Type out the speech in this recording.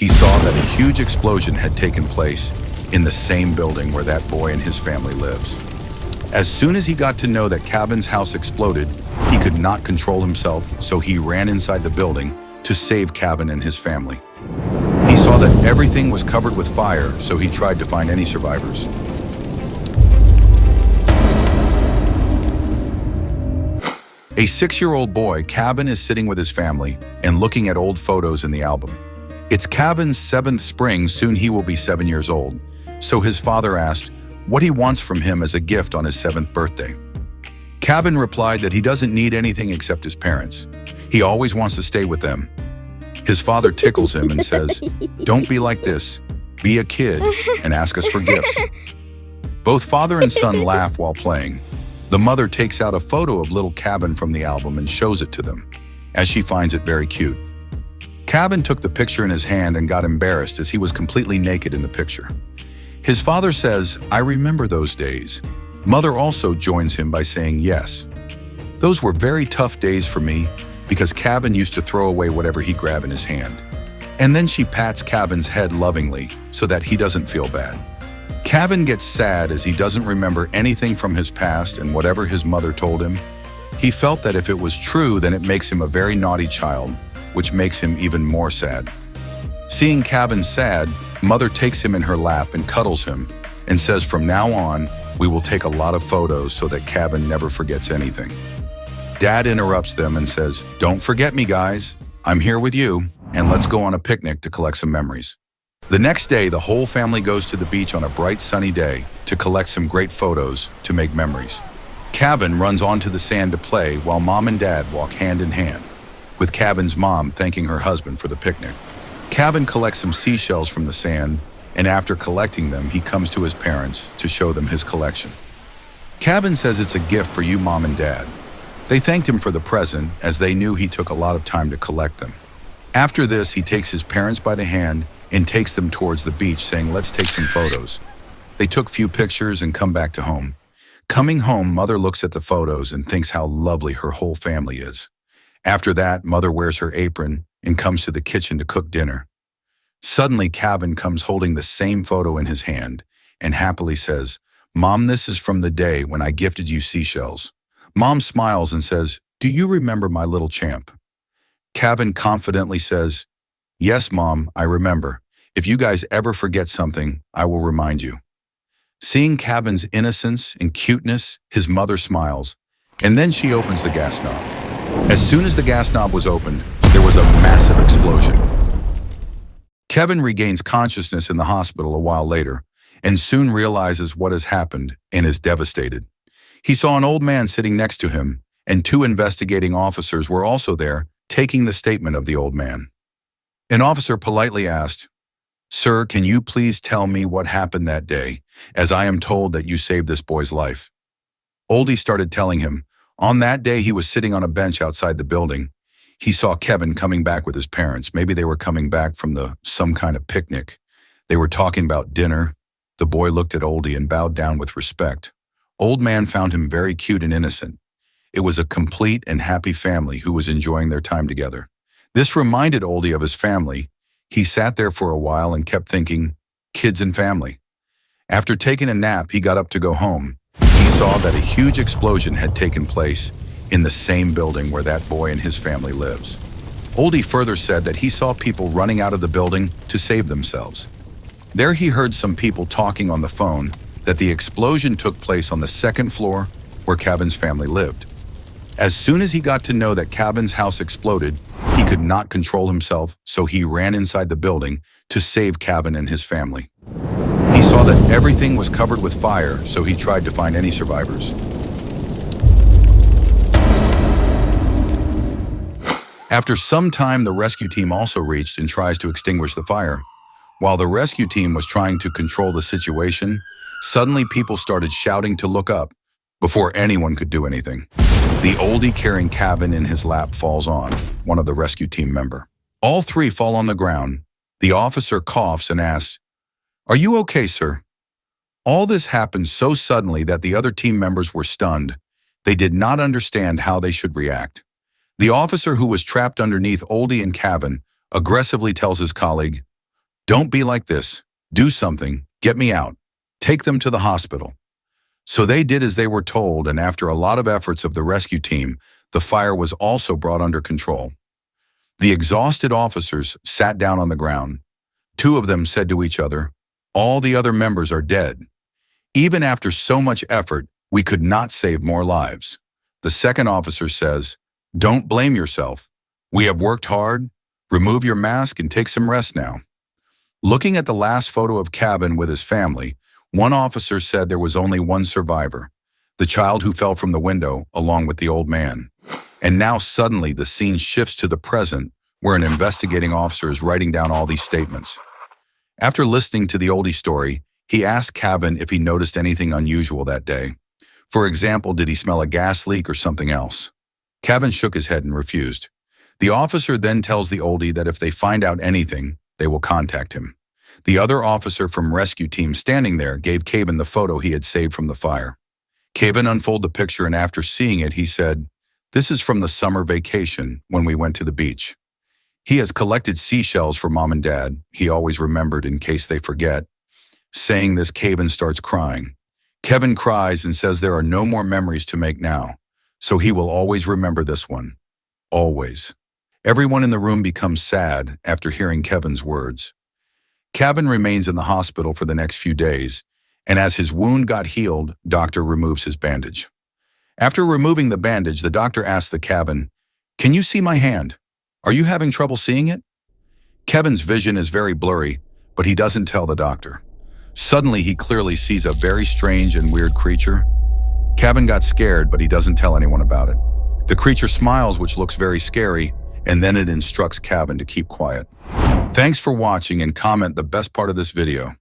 he saw that a huge explosion had taken place in the same building where that boy and his family lives. As soon as he got to know that Kevin's house exploded, he could not control himself, so he ran inside the building to save Kevin and his family. He saw that everything was covered with fire, so he tried to find any survivors. A 6-year-old boy, Kevin, is sitting with his family and looking at old photos in the album. It's Kevin's 7th spring, soon he will be 7 years old, so his father asked what he wants from him as a gift on his 7th birthday. Kevin replied that he doesn't need anything except his parents. He always wants to stay with them. His father tickles him and says, "Don't be like this. Be a kid and ask us for gifts." Both father and son laugh while playing. The mother takes out a photo of little Kevin from the album and shows it to them, as she finds it very cute. Kevin took the picture in his hand and got embarrassed as he was completely naked in the picture. His father says, "I remember those days." Mother also joins him by saying, "Yes. Those were very tough days for me because Kevin used to throw away whatever he grabbed in his hand." And then she pats Kevin's head lovingly so that he doesn't feel bad. Kevin gets sad as he doesn't remember anything from his past and whatever his mother told him. He felt that if it was true, then it makes him a very naughty child, which makes him even more sad. Seeing Kevin sad, Mother takes him in her lap and cuddles him and says, "From now on, we will take a lot of photos so that Kevin never forgets anything." Dad interrupts them and says, "Don't forget me, guys. I'm here with you, and let's go on a picnic to collect some memories." The next day, the whole family goes to the beach on a bright sunny day to collect some great photos to make memories. Kevin runs onto the sand to play while Mom and Dad walk hand in hand, with Kevin's mom thanking her husband for the picnic. Kevin collects some seashells from the sand, and after collecting them, he comes to his parents to show them his collection. Kevin says it's a gift for you, Mom and Dad. They thanked him for the present as they knew he took a lot of time to collect them. After this, he takes his parents by the hand and takes them towards the beach, saying, "Let's take some photos." They took few pictures and come back to home. Coming home, Mother looks at the photos and thinks how lovely her whole family is. After that, Mother wears her apron and comes to the kitchen to cook dinner. Suddenly, Kevin comes holding the same photo in his hand and happily says, "Mom, this is from the day when I gifted you seashells." Mom smiles and says, "Do you remember my little champ?" Kevin confidently says, "Yes, Mom, I remember. If you guys ever forget something, I will remind you." Seeing Kevin's innocence and cuteness, his mother smiles, and then she opens the gas knob. As soon as the gas knob was opened, there was a massive explosion. Kevin regains consciousness in the hospital a while later and soon realizes what has happened and is devastated. He saw an old man sitting next to him, and 2 investigating officers were also there, taking the statement of the old man. An officer politely asked, "Sir, can you please tell me what happened that day, as I am told that you saved this boy's life?" Oldie started telling him, on that day he was sitting on a bench outside the building. He saw Kevin coming back with his parents. Maybe they were coming back from some kind of picnic. They were talking about dinner. The boy looked at Oldie and bowed down with respect. Old man found him very cute and innocent. It was a complete and happy family who was enjoying their time together. This reminded Oldie of his family. He sat there for a while and kept thinking, kids and family. After taking a nap, he got up to go home. He saw that a huge explosion had taken place in the same building where that boy and his family lives. Oldie further said that he saw people running out of the building to save themselves. There he heard some people talking on the phone that the explosion took place on the 2nd floor where Kevin's family lived. As soon as he got to know that Kevin's house exploded, he could not control himself, so he ran inside the building to save Kevin and his family. He saw that everything was covered with fire, so he tried to find any survivors. After some time, the rescue team also reached and tries to extinguish the fire. While the rescue team was trying to control the situation, suddenly people started shouting to look up before anyone could do anything. The oldie carrying Kevin in his lap falls on one of the rescue team member. All 3 fall on the ground. The officer coughs and asks, "Are you okay, sir?" All this happened so suddenly that the other team members were stunned. They did not understand how they should react. The officer who was trapped underneath Oldie and Kevin aggressively tells his colleague, Don't be like this. Do something. Get me out. Take them to the hospital. So they did as they were told, and after a lot of efforts of the rescue team, the fire was also brought under control. The exhausted officers sat down on the ground. Two of them said to each other, "All the other members are dead. Even after so much effort, we could not save more lives." The second officer says, "Don't blame yourself. We have worked hard. Remove your mask and take some rest now." Looking at the last photo of Kevin with his family, one officer said there was only one survivor, the child who fell from the window along with the old man. And now suddenly the scene shifts to the present, where an investigating officer is writing down all these statements. After listening to the oldie story, he asked Kevin if he noticed anything unusual that day. For example, did he smell a gas leak or something else? Kevin shook his head and refused. The officer then tells the oldie that if they find out anything, they will contact him. The other officer from rescue team standing there gave Kevin the photo he had saved from the fire. Kevin unfolded the picture, and after seeing it, he said, "This is from the summer vacation when we went to the beach." He has collected seashells for mom and dad. He always remembered in case they forget. Saying this, Kevin starts crying. Kevin cries and says there are no more memories to make now, so he will always remember this one. Always. Everyone in the room becomes sad after hearing Kevin's words. Kevin remains in the hospital for the next few days, and as his wound got healed, doctor removes his bandage. After removing the bandage, the doctor asks the Kevin, "Can you see my hand? Are you having trouble seeing it?" Kevin's vision is very blurry, but he doesn't tell the doctor. Suddenly, he clearly sees a very strange and weird creature. Kevin got scared, but he doesn't tell anyone about it. The creature smiles, which looks very scary, and then it instructs Kevin to keep quiet. Thanks for watching, and comment the best part of this video.